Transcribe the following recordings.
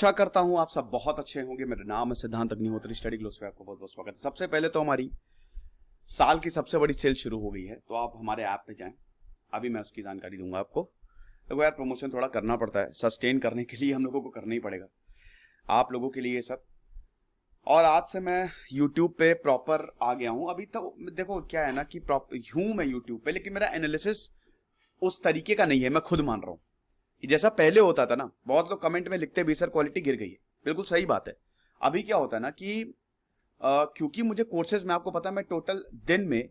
आशा करता हूं आप सब बहुत अच्छे होंगे। मेरा नाम है सिद्धांत अग्निहोत्री, स्टडी ग्लोस पे आपको बहुत बहुत स्वागत है। सबसे पहले तो हमारी साल की सबसे बड़ी सेल शुरू हो गई है, तो आप हमारे ऐप पे जाएं, अभी मैं उसकी जानकारी दूंगा आपको। देखो यार, प्रमोशन थोड़ा करना पड़ता है, सस्टेन करने के लिए हम लोगों को करना ही पड़ेगा, आप लोगों के लिए ये सब। और आज से मैं यूट्यूब पे प्रॉपर आ गया हूँ। अभी तो देखो क्या है ना कि हूँ मैं यूट्यूब पे, लेकिन मेरा एनालिसिस उस तरीके का नहीं है, मैं खुद मान रहा हूँ। जैसा पहले होता था ना, बहुत लोग कमेंट में लिखते भी सर क्वालिटी गिर गई है, बिल्कुल सही बात है। अभी क्या होता है ना कि क्योंकि मुझे कोर्सेज में, आपको पता है, मैं टोटल दिन में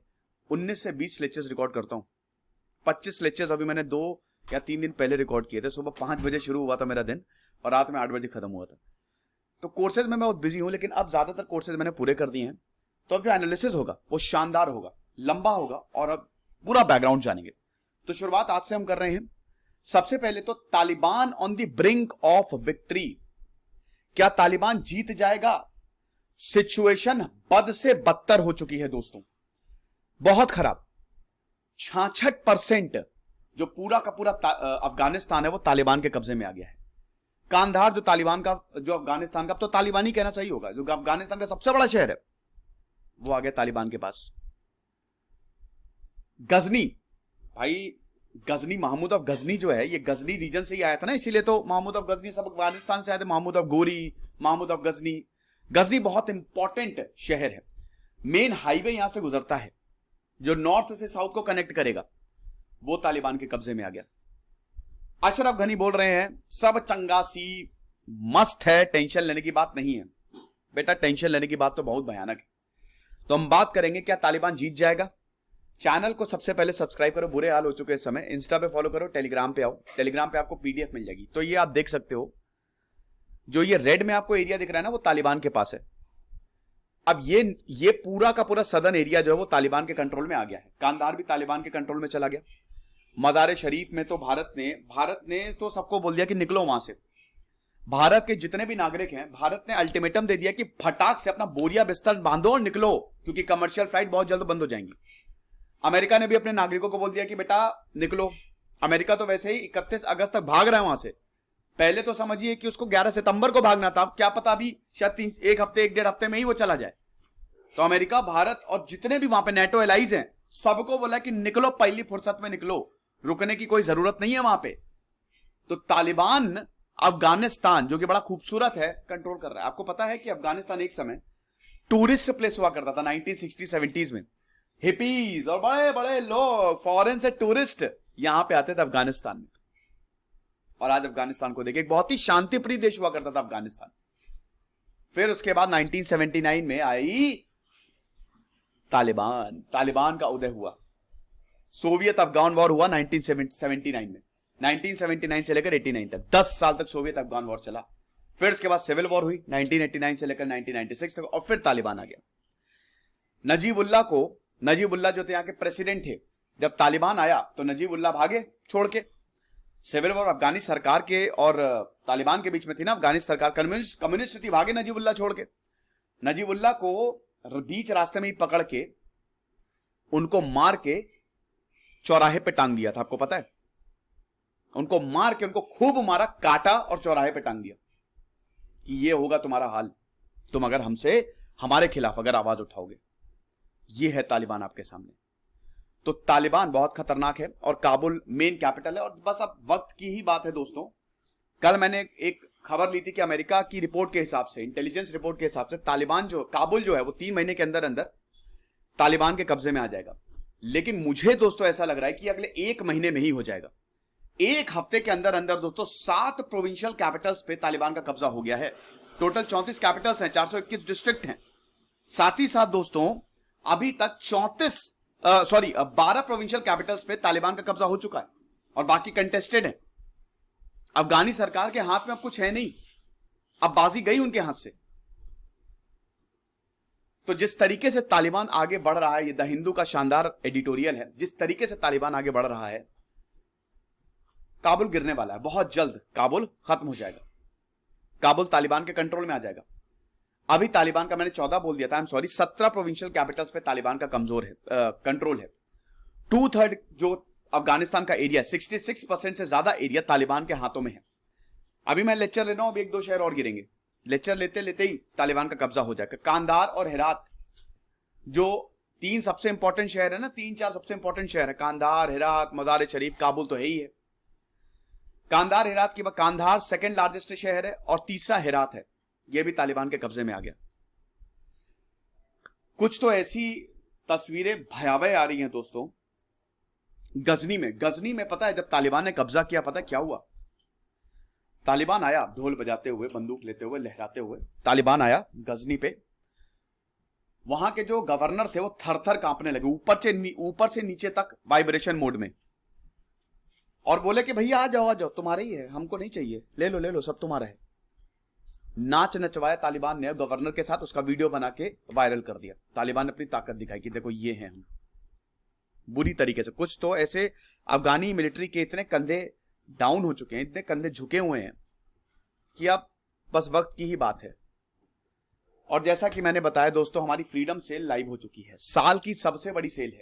19 से 20 लेक्चर्स रिकॉर्ड करता हूँ। 25 लेक्चर्स अभी मैंने 2 या 3 दिन पहले रिकॉर्ड किए थे। सुबह 5 बजे शुरू हुआ था मेरा दिन और रात में 8 बजे खत्म हुआ था। तो कोर्सेज में मैं बहुत बिजी हूँ, लेकिन अब ज्यादातर कोर्सेज मैंने पूरे कर दिए हैं। तो अब जो एनालिसिस होगा वो शानदार होगा, लंबा होगा और अब पूरा बैकग्राउंड जानेंगे। तो शुरुआत आज से हम कर रहे हैं। सबसे पहले तो Taliban on the brink of victory. क्या तालिबान जीत जाएगा? सिचुएशन बद से बदतर हो चुकी है दोस्तों, बहुत खराब। 66% जो पूरा का पूरा अफगानिस्तान है वो तालिबान के कब्जे में आ गया है। कांधार जो तालिबान का, जो अफगानिस्तान का, तो तालिबान ही कहना सही होगा, जो अफगानिस्तान का सबसे बड़ा शहर है वो आ गया तालिबान के पास। गजनी, भाई गजनी, महमूद ऑफ गजनी जो है, ये गजनी रीजन से ही आया था ना, इसीलिए तो महमूद ऑफ गजनी सब अफगानिस्तान से आए थे। महमूद ऑफ गोरी, महमूद ऑफ गजनी। गजनी बहुत इंपॉर्टेंट शहर है, मेन हाईवे यहां से गुजरता है जो नॉर्थ से साउथ को कनेक्ट करेगा, वो तालिबान के कब्जे में आ गया। अशरफ गनी बोल रहे हैं सब चंगासी मस्त है, टेंशन लेने की बात नहीं है। बेटा टेंशन लेने की बात तो बहुत भयानक है। तो हम बात करेंगे क्या तालिबान जीत जाएगा। चैनल को सबसे पहले सब्सक्राइब करो, बुरे हाल हो चुके इस समय। इंस्टा पे फॉलो करो, टेलीग्राम पे आओ, टेलीग्राम पे आपको पीडीएफ मिल जाएगी। तो ये आप देख सकते हो, जो ये रेड में आपको एरिया दिख रहा है ना, वो तालिबान के पास है। अब ये पूरा का पूरा सदर्न एरिया जो है वो तालिबान के कंट्रोल में आ गया है। कांधार भी तालिबान के कंट्रोल में चला गया। मजार शरीफ में तो भारत ने तो सबको बोल दिया कि निकलो वहां से। भारत के जितने भी नागरिक हैं, भारत ने अल्टीमेटम दे दिया कि फटाक से अपना बोरिया बिस्तर बांधो और निकलो, क्योंकि कमर्शियल फ्लाइट बहुत जल्द बंद हो जाएंगी। अमेरिका ने भी अपने नागरिकों को बोल दिया कि बेटा निकलो। अमेरिका तो वैसे ही 31 अगस्त तक भाग रहा है वहां से। पहले तो समझिए कि उसको 11 सितंबर को भागना था, क्या पता अभी शायद 1 हफ्ते में ही वो चला जाए। तो अमेरिका, भारत और जितने भी वहां पे नेटो एलाइज हैं, सबको बोला कि निकलो, पहली फुर्सत में निकलो, रुकने की कोई जरूरत नहीं है वहां पे। तो तालिबान अफगानिस्तान, जो कि बड़ा खूबसूरत है, कंट्रोल कर रहा है। आपको पता है कि अफगानिस्तान एक समय टूरिस्ट प्लेस हुआ करता था 1960-70s में। हिपीज और बड़े बड़े लोग, फॉरेन से टूरिस्ट यहां पे आते थे अफगानिस्तान में। और आज अफगानिस्तान को देखिए, एक बहुत ही शांतिप्रिय देश हुआ करता था अफगानिस्तान। फिर उसके बाद 1979 में आई तालिबान का उदय हुआ। सोवियत अफगान वॉर हुआ 1979 में। 1979 से लेकर 89 तक 10 साल तक सोवियत अफगान वॉर चला। फिर उसके बाद सिविल वॉर हुई 1989 से लेकर 1996 तक, और फिर तालिबान आ गया। नजीबुल्ला जो थे यहाँ के प्रेसिडेंट थे, जब तालिबान आया तो नजीबुल्ला भागे छोड़ के। सिविल वॉर अफगानी सरकार के और तालिबान के बीच में थी ना, अफगानी सरकार कम्युनिस्ट थी, भागे नजीबुल्ला छोड़ के। नजीबुल्ला को बीच रास्ते में ही पकड़ के उनको मार के चौराहे पे टांग दिया था, आपको पता है। उनको मार के, उनको खूब मारा, काटा और चौराहे पे टांग दिया कि ये होगा तुम्हारा हाल, तुम अगर हमारे खिलाफ अगर आवाज उठाओगे। ये है तालिबान आपके सामने। तो तालिबान बहुत खतरनाक है और काबुल मेन कैपिटल है। और बस अब वक्त की ही बात है दोस्तों। कल मैंने एक खबर ली थी कि अमेरिका की रिपोर्ट के हिसाब से, इंटेलिजेंस रिपोर्ट के हिसाब से, काबुल जो है वो 3 महीने के अंदर अंदर तालिबान के कब्जे में आ जाएगा। लेकिन मुझे दोस्तों ऐसा लग रहा है कि अगले 1 महीने में ही हो जाएगा। 1 हफ्ते के अंदर अंदर दोस्तों 7 प्रोविंशियल कैपिटल्स पे तालिबान का कब्जा हो गया है। टोटल 34 कैपिटल्स हैं, 421 डिस्ट्रिक्ट हैं। साथ ही साथ दोस्तों अभी तक 12 प्रोविंशियल कैपिटल्स पे तालिबान का कब्जा हो चुका है और बाकी कंटेस्टेड है। अफगानी सरकार के हाथ में अब कुछ है नहीं, अब बाजी गई उनके हाथ से। तो जिस तरीके से तालिबान आगे बढ़ रहा है, ये द हिंदू का शानदार एडिटोरियल है, जिस तरीके से तालिबान आगे बढ़ रहा है, काबुल गिरने वाला है। बहुत जल्द काबुल खत्म हो जाएगा, काबुल तालिबान के कंट्रोल में आ जाएगा। अभी तालिबान का मैंने 14 बोल दिया था, 17 प्रोविंशियल कैपिटल्स पे तालिबान का कमजोर है, कंट्रोल है। 2/3 जो अफगानिस्तान का एरिया, 66% से ज्यादा एरिया तालिबान के हाथों में है। अभी मैं लेक्चर ले रहा हूं, अभी 1-2 शहर और गिरेंगे, लेक्चर लेते लेते ही तालिबान का कब्जा हो जाएगा। कांधार और हेरात जो 3 सबसे इंपॉर्टेंट शहर है ना, 3-4 सबसे इंपॉर्टेंट शहर है, कांधार, हेरात, मजार शरीफ, काबुल तो है ही है। कांधार हेरात के बाद कांधार सेकंड लार्जेस्ट शहर है और तीसरा हेरात है, यह भी तालिबान के कब्जे में आ गया। कुछ तो ऐसी तस्वीरें भयावह आ रही हैं दोस्तों। गजनी में पता है जब तालिबान ने कब्जा किया, पता है क्या हुआ? तालिबान आया ढोल बजाते हुए, बंदूक लेते हुए, लहराते हुए, तालिबान आया गजनी पे। वहां के जो गवर्नर थे वो थर थर कांपने लगे, ऊपर से नीचे तक वाइब्रेशन मोड में, और बोले कि भैया आ जाओ, तुम्हारा ही है, हमको नहीं चाहिए, ले लो, सब तुम्हारा है। नाच नचवाया तालिबान ने गवर्नर के साथ, उसका वीडियो बना के वायरल कर दिया। तालिबान ने अपनी ताकत दिखाई कि देखो ये हैं हम, बुरी तरीके से। कुछ तो ऐसे अफगानी मिलिट्री के इतने कंधे डाउन हो चुके हैं, इतने कंधे झुके हुए हैं कि अब बस वक्त की ही बात है। और जैसा कि मैंने बताया दोस्तों, हमारी फ्रीडम सेल लाइव हो चुकी है, साल की सबसे बड़ी सेल है।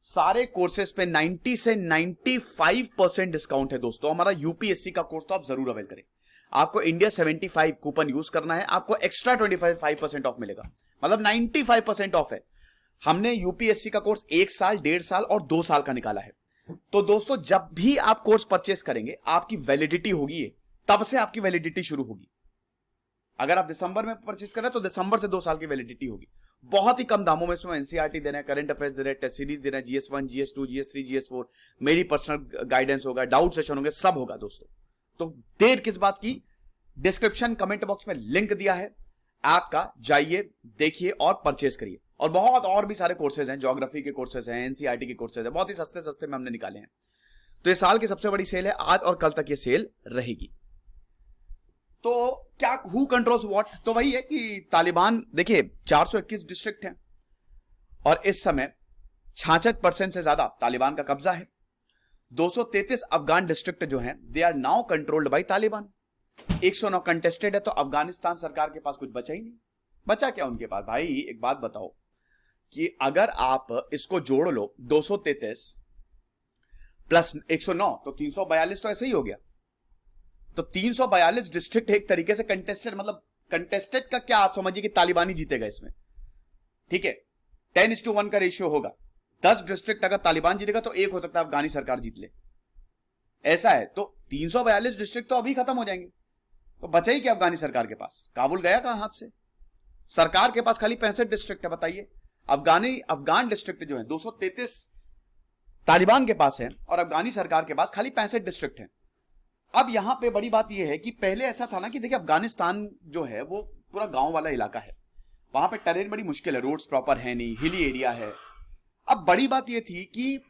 सारे कोर्सेज पे 90 से 95% डिस्काउंट है दोस्तों। हमारा यूपीएससी का कोर्स तो आप जरूर अवेल करें। आपको इंडिया 75 कूपन यूज करना है, आपको एक्स्ट्रा 25% ऑफ मिलेगा, मतलब 95% ऑफ है। हमने यूपीएससी का कोर्स 1 साल, 1.5 साल और 2 साल का निकाला है। तो दोस्तों जब भी आप कोर्स परचेस करेंगे, आपकी वैलिडिटी होगी, तब से आपकी वैलिडिटी शुरू होगी। अगर आप दिसंबर में परचेस करें तो दिसंबर से 2 साल की वैलिडिटी होगी। बहुत ही कम दामों में इसमें एनसीईआरटी दे रहे हैं, करंट अफेयर्स दे रहे हैं, टेस्ट सीरीज दे रहे हैं, GS1, GS2, GS3, GS4, मेरी पर्सनल गाइडेंस होगा, डाउट सेशन होंगे, सब होगा दोस्तों। तो देर किस बात की, डिस्क्रिप्शन कमेंट बॉक्स में लिंक दिया है ऐप का, जाइए देखिए और परचेस करिए। और बहुत और भी सारे कोर्सेज हैं, ज्योग्राफी के कोर्सेज हैं, एनसीईआरटी के कोर्सेज हैं, बहुत ही सस्ते सस्ते में हमने निकाले हैं। तो ये साल की सबसे बड़ी सेल है, आज और कल तक ये सेल रहेगी। तो क्या हु कंट्रोल्स व्हाट? तो वही है कि तालिबान, देखिए 421 डिस्ट्रिक्ट हैं और इस समय 66% से ज्यादा तालिबान का कब्जा है। 233 अफगान डिस्ट्रिक्ट जो हैं, they are now controlled by Taliban. 109 contested है, तो अफगानिस्तान सरकार के पास कुछ बचा ही नहीं। बचा क्या उनके पास? भाई एक बात बताओ कि अगर आप इसको जोड़ लो, 233 प्लस 109 तो 342, तो ऐसे ही हो गया। तो 342 डिस्ट्रिक्ट एक तरीके से कंटेस्टेड, मतलब कंटेस्टेड का क्या आप समझिए कि तालिबानी जीतेगा इसमें, ठीक है। 10:1 का रेशियो होगा। 10 डिस्ट्रिक्ट अगर तालिबान जीतेगा तो 1 हो सकता है अफगानी सरकार जीत ले, ऐसा है। तो 342 डिस्ट्रिक्ट तो अभी खत्म हो जाएंगे, तो बचा ही क्या अफगानी सरकार के पास? काबुल गया कहां हाथ से? सरकार के पास खाली 65 डिस्ट्रिक्ट है, बताइए। अफगान डिस्ट्रिक्ट जो है 233 तालिबान के पास है और अफगानी सरकार के पास खाली 65 डिस्ट्रिक्ट है। अब यहां पे बड़ी बात यह है कि पहले ऐसा था ना कि देखिए अफगानिस्तान जो है वो पूरा गांव वाला इलाका है, वहां पे टेरेन बड़ी मुश्किल है, रोड्स प्रॉपर है नहीं, हिली एरिया है। अब बड़ी बात यह थी कि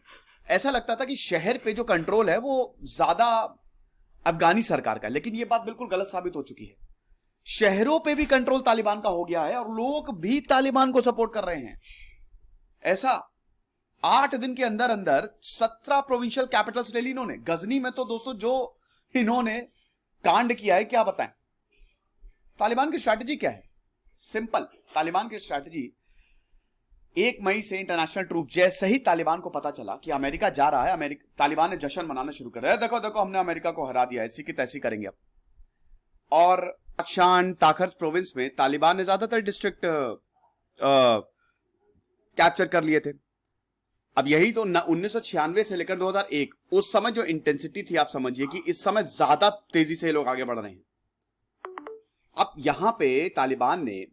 ऐसा लगता था कि शहर पे जो कंट्रोल है वो ज्यादा अफगानी सरकार का है, लेकिन यह बात बिल्कुल गलत साबित हो चुकी है। शहरों पे भी कंट्रोल तालिबान का हो गया है और लोग भी तालिबान को सपोर्ट कर रहे हैं। ऐसा 8 दिन के अंदर अंदर 17 प्रोविंशियल कैपिटल्स ले ली इन्होंने। गजनी में तो दोस्तों जो इन्होंने कांड किया है, क्या बताएं। तालिबान की स्ट्रैटेजी क्या है? सिंपल, तालिबान की स्ट्रैटेजी 1 मई से इंटरनेशनल ट्रूप, जैसे ही तालिबान को पता चला कि अमेरिका जा रहा है, तालिबान ने जश्न मनाना शुरू कर दिया। देखो देखो हमने अमेरिका को हरा दिया, ऐसी की तैसी करेंगे अब। और अक्षान ताखर प्रोविंस में तालिबान ने ज्यादातर डिस्ट्रिक्ट कैप्चर कर लिए थे। अब यही तो 1996 से लेकर 2001, उस समय जो इंटेंसिटी थी, आप समझिए कि इस समय ज्यादा तेजी से लोग आगे बढ़ रहे हैं। अब यहां पे तालिबान ने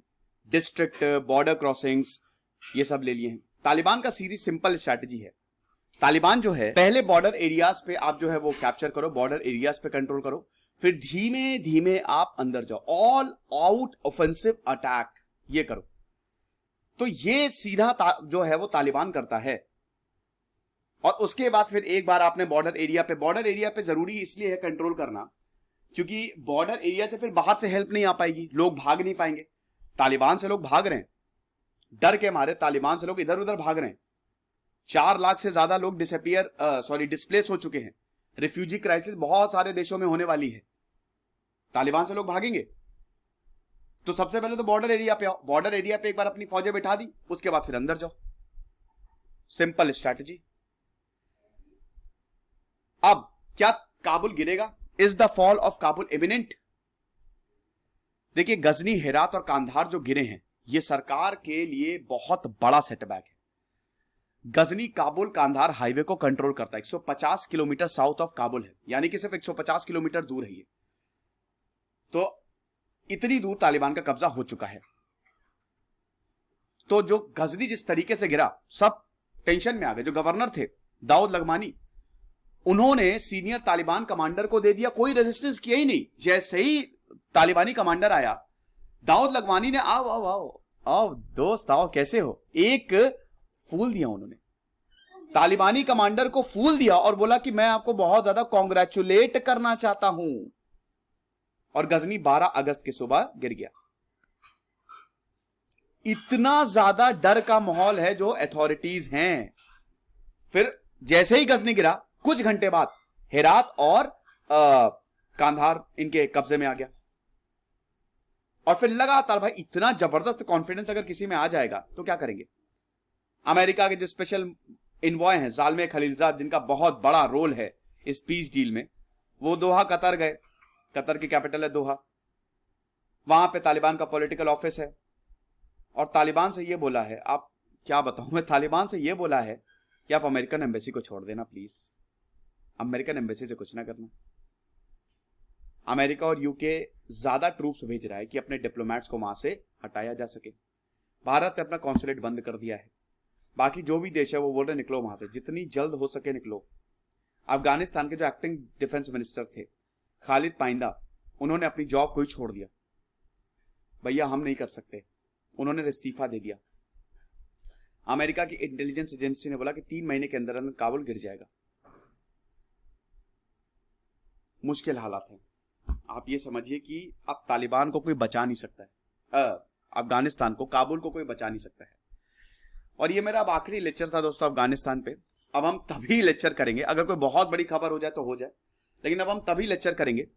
डिस्ट्रिक्ट, बॉर्डर क्रॉसिंग्स, ये सब ले लिए हैं। तालिबान का सीधी सिंपल स्ट्रैटेजी है, तालिबान जो है पहले बॉर्डर एरियाज पे आप जो है वो कैप्चर करो, बॉर्डर एरियाज पे कंट्रोल करो, फिर धीमे धीमे आप अंदर जाओ, ऑल आउट ऑफेंसिव अटैक ये करो। तो ये सीधा जो है वो तालिबान करता है। और उसके बाद फिर एक बार आपने बॉर्डर एरिया पे जरूरी इसलिए है कंट्रोल करना क्योंकि बॉर्डर एरिया से फिर बाहर से हेल्प नहीं आ पाएगी, लोग भाग नहीं पाएंगे। तालिबान से लोग भाग रहे हैं, डर के मारे तालिबान से लोग इधर उधर भाग रहे हैं। 4 लाख से ज्यादा लोग डिस्प्लेस हो चुके हैं। रिफ्यूजी क्राइसिस बहुत सारे देशों में होने वाली है। तालिबान से लोग भागेंगे तो सबसे पहले तो बॉर्डर एरिया पे आओ, बॉर्डर एरिया पे एक बार अपनी फौजें बिठा दी, उसके बाद फिर अंदर जाओ। Simple strategy. अब क्या काबुल गिरेगा? Is the fall of Kabul imminent? देखिए, गजनी, हेरात और कांधार जो गिरे हैं, यह सरकार के लिए बहुत बड़ा सेटबैक है। गजनी काबुल कांधार हाईवे को कंट्रोल करता है, 150 किलोमीटर साउथ ऑफ काबुल है, यानी कि सिर्फ 150 किलोमीटर दूर है ये। तो इतनी दूर तालिबान का कब्जा हो चुका है। तो जो गजनी जिस तरीके से गिरा, सब टेंशन में आ गए। जो गवर्नर थे दाऊद लगमानी, उन्होंने सीनियर तालिबान कमांडर को दे दिया, कोई रेजिस्टेंस किया ही नहीं। जैसे ही तालिबानी कमांडर आया, दाऊद लगमानी ने आओ आओ आओ आओ दोस्त आओ, कैसे हो, एक फूल दिया उन्होंने, तालिबानी कमांडर को फूल दिया और बोला कि मैं आपको बहुत ज्यादा कॉन्ग्रेचुलेट करना चाहता हूं। और गजनी 12 अगस्त की सुबह गिर गया। इतना ज्यादा डर का माहौल है जो अथॉरिटीज हैं। फिर जैसे ही गजनी गिरा, कुछ घंटे बाद हेरात और कांधार इनके कब्जे में आ गया। और फिर लगातार, भाई इतना जबरदस्त कॉन्फिडेंस अगर किसी में आ जाएगा तो क्या करेंगे। अमेरिका के जो स्पेशल इन्वॉय हैं ज़ाल्मे खलीलजाद, जिनका बहुत बड़ा रोल है इस पीस डील में, वो दोहा कतर गए। कतर की कैपिटल है दोहा। वहां पे तालिबान का पॉलिटिकल ऑफिस है और तालिबान से ये बोला है, आप क्या बताऊं मैं, तालिबान से ये बोला है कि आप अमेरिकन एम्बेसी को छोड़ देना प्लीज, अमेरिकन एम्बेसी से कुछ ना करना। अमेरिका और यूके ज्यादा ट्रूप्स भेज रहा है कि अपने डिप्लोमेट्स को वहां से हटाया जा सके। भारत ने अपना कॉन्सुलेट बंद कर दिया है। बाकी जो भी देश है वो बोल रहे निकलो वहां से, जितनी जल्द हो सके निकलो। अफगानिस्तान के जो एक्टिंग डिफेंस मिनिस्टर थे खालिद पाइंदा, उन्होंने अपनी जॉब को ही छोड़ दिया। भैया हम नहीं कर सकते, उन्होंने इस्तीफा दे दिया। अमेरिका की इंटेलिजेंस एजेंसी ने बोला कि 3 महीने के अंदर अंदर काबुल गिर जाएगा। मुश्किल हालात हैं। आप ये समझिए कि अब तालिबान को कोई बचा नहीं सकता है, अफगानिस्तान को, काबुल को कोई बचा नहीं सकता है। और ये मेरा अब आखिरी लेक्चर था दोस्तों अफगानिस्तान पे। अब हम तभी लेक्चर करेंगे, अगर कोई बहुत बड़ी खबर हो जाए तो हो जाए, लेकिन अब हम तभी लेक्चर करेंगे।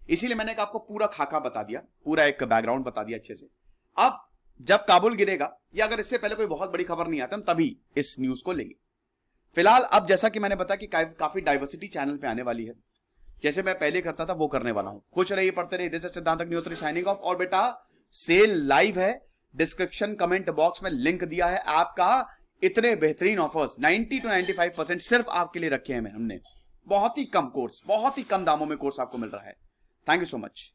इसीलिए मैंने आपको पूरा खाका बता दिया, पूरा एक बैकग्राउंड बता दिया अच्छे से। अब जब काबुल गिरेगा या अगर इससे पहले कोई बहुत बड़ी खबर नहीं आता, हम तभी इस न्यूज को लेंगे। फिलहाल अब जैसा कि मैंने बताया कि काफी डाइवर्सिटी चैनल पे आने वाली है, जैसे मैं पहले करता था वो करने वाला हूं। खुश रहिए, पढ़ते रहिए। दिस इज सिद्धांत अग्निहोत्री साइनिंग ऑफ। और बेटा सेल लाइव है, डिस्क्रिप्शन कमेंट बॉक्स में लिंक दिया है आपका। इतने बेहतरीन ऑफर्स 90 to 95% सिर्फ आपके लिए रखे हैं हमने। बहुत ही कम कोर्स, बहुत ही कम दामों में कोर्स आपको मिल रहा है। Thank you so much.